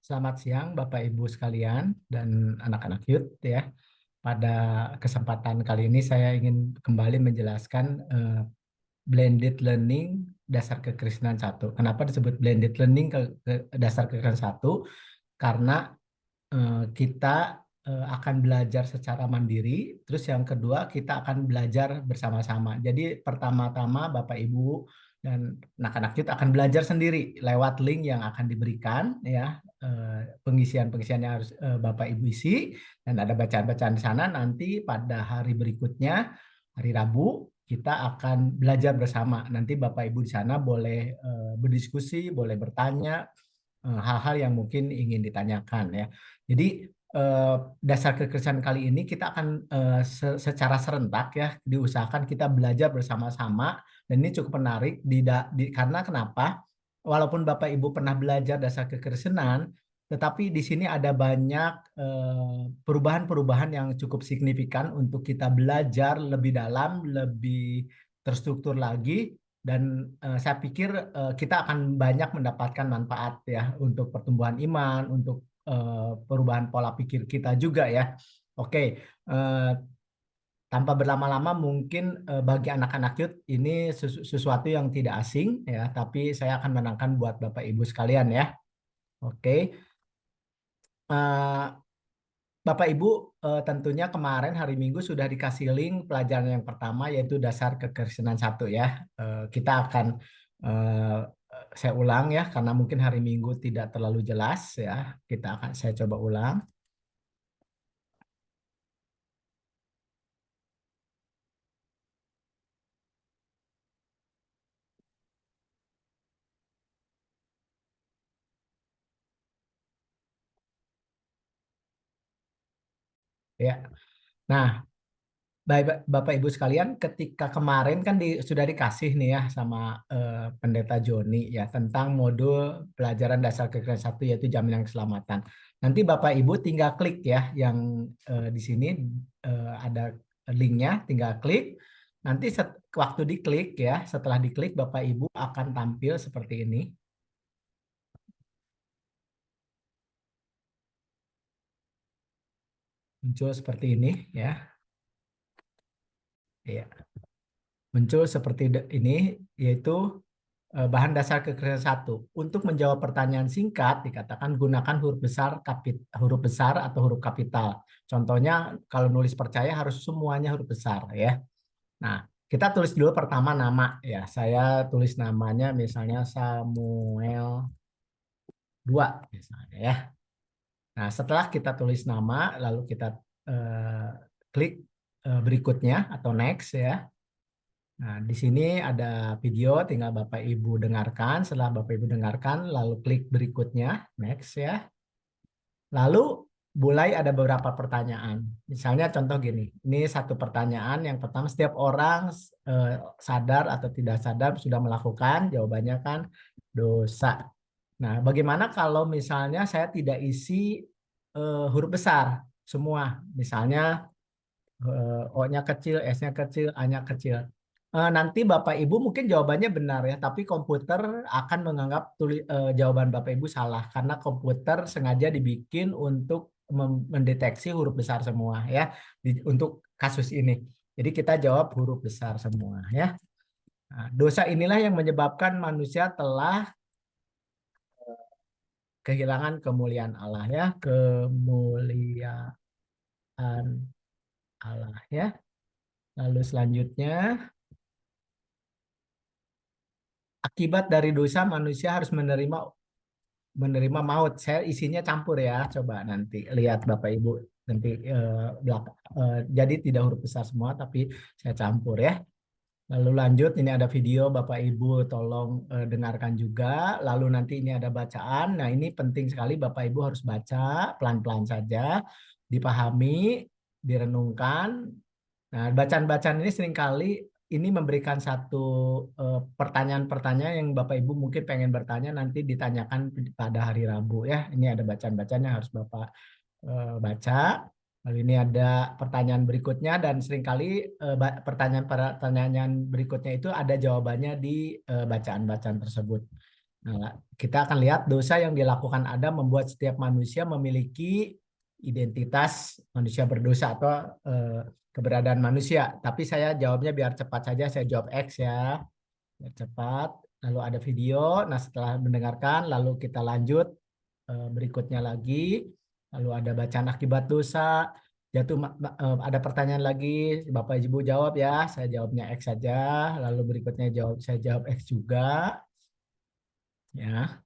Selamat siang Bapak Ibu sekalian dan anak-anak youth ya. Pada kesempatan kali ini saya ingin kembali menjelaskan blended learning dasar kekristenan satu. Kenapa disebut blended learning dasar kekristenan satu? Karena kita akan belajar secara mandiri, terus yang kedua kita akan belajar bersama-sama. Jadi pertama-tama Bapak Ibu dan anak-anak kita akan belajar sendiri lewat link yang akan diberikan ya, pengisian-pengisian yang harus Bapak Ibu isi dan ada bacaan-bacaan di sana. Nanti pada hari berikutnya, hari Rabu, kita akan belajar bersama. Nanti Bapak Ibu di sana boleh berdiskusi, boleh bertanya hal-hal yang mungkin ingin ditanyakan ya. Jadi dasar kekristenan kali ini kita akan secara serentak ya diusahakan kita belajar bersama-sama, dan ini cukup menarik karena kenapa? Walaupun Bapak Ibu pernah belajar dasar kekristenan, tetapi di sini ada banyak perubahan-perubahan yang cukup signifikan untuk kita belajar lebih dalam, lebih terstruktur lagi, dan saya pikir kita akan banyak mendapatkan manfaat ya untuk pertumbuhan iman, untuk perubahan pola pikir kita juga ya. Oke, tanpa berlama-lama mungkin bagi anak-anak youth ini sesuatu yang tidak asing ya, tapi saya akan menerangkan buat Bapak Ibu sekalian ya. Oke. Bapak Ibu tentunya kemarin hari Minggu sudah dikasih link pelajaran yang pertama yaitu dasar kekristenan satu ya. Kita akan eh, saya ulang ya karena mungkin hari Minggu tidak terlalu jelas ya. Saya coba ulang ya. Nah, Bapak Ibu sekalian, ketika kemarin kan sudah dikasih nih ya sama Pendeta Joni ya tentang modul pelajaran dasar kekristenan satu yaitu jaminan keselamatan. Nanti Bapak Ibu tinggal klik ya yang di sini ada linknya, tinggal klik. Nanti waktu diklik ya, setelah diklik Bapak Ibu akan tampil seperti ini, muncul seperti ini ya. Ya, muncul seperti ini yaitu bahan dasar kekerasan satu. Untuk menjawab pertanyaan singkat, dikatakan gunakan huruf besar atau huruf kapital. Contohnya, kalau nulis percaya harus semuanya huruf besar ya. Nah, kita tulis dulu pertama nama ya. Saya tulis namanya misalnya Samuel 2 misalnya ya. Nah, setelah kita tulis nama, lalu kita eh, klik berikutnya atau next ya. Nah, di sini ada video, tinggal Bapak Ibu dengarkan. Setelah Bapak Ibu dengarkan, lalu klik berikutnya, next ya. Lalu mulai ada beberapa pertanyaan. Misalnya contoh gini, ini satu pertanyaan. Yang pertama, setiap orang sadar atau tidak sadar sudah melakukan, jawabannya kan dosa. Nah, bagaimana kalau misalnya saya tidak isi huruf besar semua? Misalnya O-nya kecil, S-nya kecil, A-nya kecil. Nanti Bapak Ibu mungkin jawabannya benar ya, tapi komputer akan menganggap jawaban Bapak Ibu salah karena komputer sengaja dibikin untuk mendeteksi huruf besar semua ya untuk kasus ini. Jadi kita jawab huruf besar semua ya. Nah, dosa inilah yang menyebabkan manusia telah kehilangan kemuliaan Allah ya, kemuliaan Allah ya. Lalu selanjutnya, akibat dari dosa manusia harus menerima maut. Saya isinya campur ya. Coba nanti lihat Bapak Ibu nanti jadi tidak huruf besar semua tapi saya campur ya. Lalu lanjut, ini ada video Bapak Ibu tolong dengarkan juga. Lalu nanti ini ada bacaan. Nah, ini penting sekali Bapak Ibu harus baca pelan-pelan saja, dipahami, direnungkan. Nah, bacaan-bacaan ini seringkali ini memberikan satu pertanyaan-pertanyaan yang Bapak Ibu mungkin pengen bertanya nanti ditanyakan pada hari Rabu ya. Ini ada bacaan-bacaan yang harus Bapak baca. Lalu ini ada pertanyaan berikutnya dan seringkali pertanyaan berikutnya itu ada jawabannya di bacaan-bacaan tersebut. Nah, kita akan lihat dosa yang dilakukan Adam membuat setiap manusia memiliki identitas manusia berdosa atau keberadaan manusia. Tapi saya jawabnya biar cepat saja, saya jawab X ya. Biar cepat. Lalu ada video. Nah, setelah mendengarkan, lalu kita lanjut berikutnya lagi. Lalu ada bacaan akibat dosa. Ada pertanyaan lagi, Bapak Ibu jawab ya. Saya jawabnya X saja. Lalu berikutnya saya jawab X juga. Ya.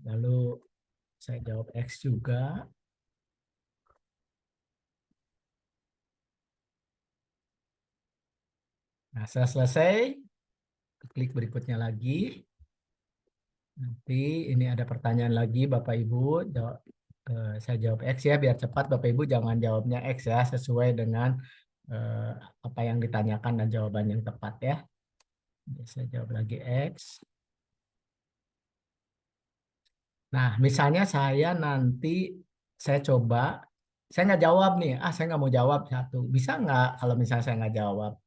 Lalu saya jawab X juga. Nah, setelah selesai, klik berikutnya lagi. Nanti ini ada pertanyaan lagi, Bapak Ibu. Saya jawab X ya, biar cepat. Bapak Ibu jangan jawabnya X ya, sesuai dengan eh, apa yang ditanyakan dan jawaban yang tepat ya. Saya jawab lagi X. Nah, misalnya saya coba, saya nggak jawab nih. Saya nggak mau jawab satu. Bisa nggak kalau misalnya saya nggak jawab?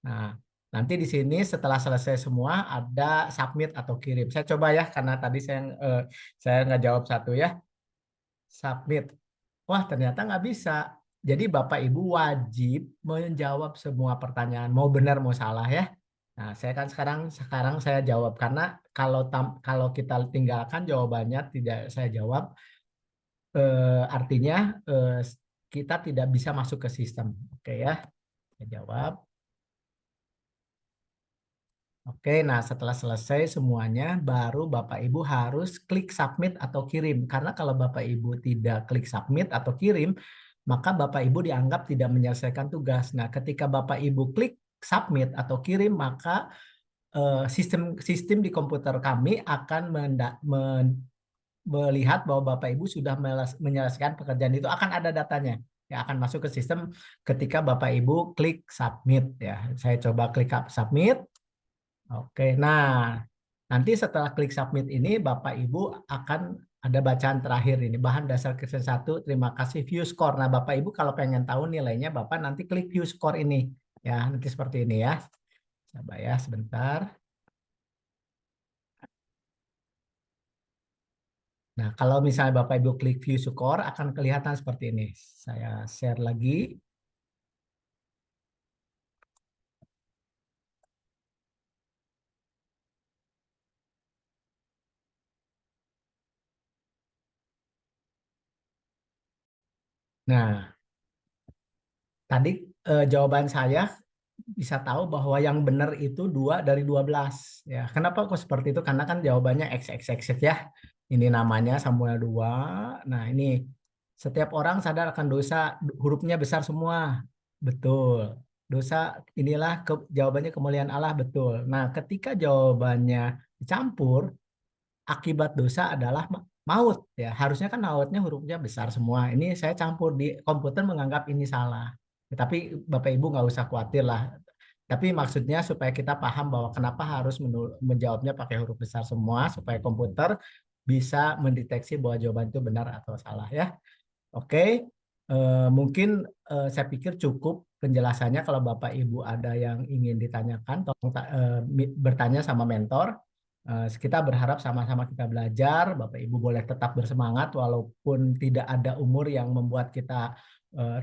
Nah, nanti di sini setelah selesai semua ada submit atau kirim. Saya coba ya, karena tadi saya nggak jawab satu ya. Submit. Wah, ternyata nggak bisa. Jadi Bapak Ibu wajib menjawab semua pertanyaan, mau benar mau salah ya. Nah, saya kan sekarang saya jawab karena kalau kita tinggalkan jawabannya tidak saya jawab, artinya kita tidak bisa masuk ke sistem. Oke ya, saya jawab. Oke, nah setelah selesai semuanya, baru Bapak Ibu harus klik submit atau kirim. Karena kalau Bapak Ibu tidak klik submit atau kirim, maka Bapak Ibu dianggap tidak menyelesaikan tugas. Nah, ketika Bapak Ibu klik submit atau kirim, maka sistem sistem di komputer kami akan melihat bahwa Bapak Ibu sudah menyelesaikan pekerjaan itu, akan ada datanya. Ya, akan masuk ke sistem ketika Bapak Ibu klik submit ya. Saya coba klik submit. Oke, nah nanti setelah klik submit ini Bapak Ibu akan ada bacaan terakhir ini bahan dasar Kristen 1. Terima kasih view score. Nah Bapak Ibu kalau pengen tahu nilainya Bapak nanti klik view score ini ya, nanti seperti ini ya. Coba ya sebentar. Nah kalau misalnya Bapak Ibu klik view score akan kelihatan seperti ini. Saya share lagi. Nah tadi jawaban saya bisa tahu bahwa yang benar itu 2 dari 12 ya. Kenapa kok seperti itu? Karena kan jawabannya X X X X ya. Ini namanya Samuel 2. Nah, ini setiap orang sadar akan dosa, hurufnya besar semua. Betul. Dosa inilah jawabannya kemuliaan Allah, betul. Nah, ketika jawabannya dicampur, akibat dosa adalah maut ya. Harusnya kan mautnya hurufnya besar semua. Ini saya campur, di komputer menganggap ini salah. Tapi Bapak Ibu nggak usah khawatir lah. Tapi maksudnya supaya kita paham bahwa kenapa harus menjawabnya pakai huruf besar semua supaya komputer bisa mendeteksi bahwa jawaban itu benar atau salah ya. Oke, mungkin saya pikir cukup penjelasannya. Kalau Bapak Ibu ada yang ingin ditanyakan, tolong bertanya sama mentor. Kita berharap sama-sama kita belajar. Bapak Ibu boleh tetap bersemangat walaupun tidak ada umur yang membuat kita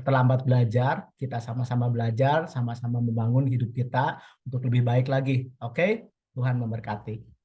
terlambat belajar. Kita sama-sama belajar, sama-sama membangun hidup kita untuk lebih baik lagi. Oke, Tuhan memberkati.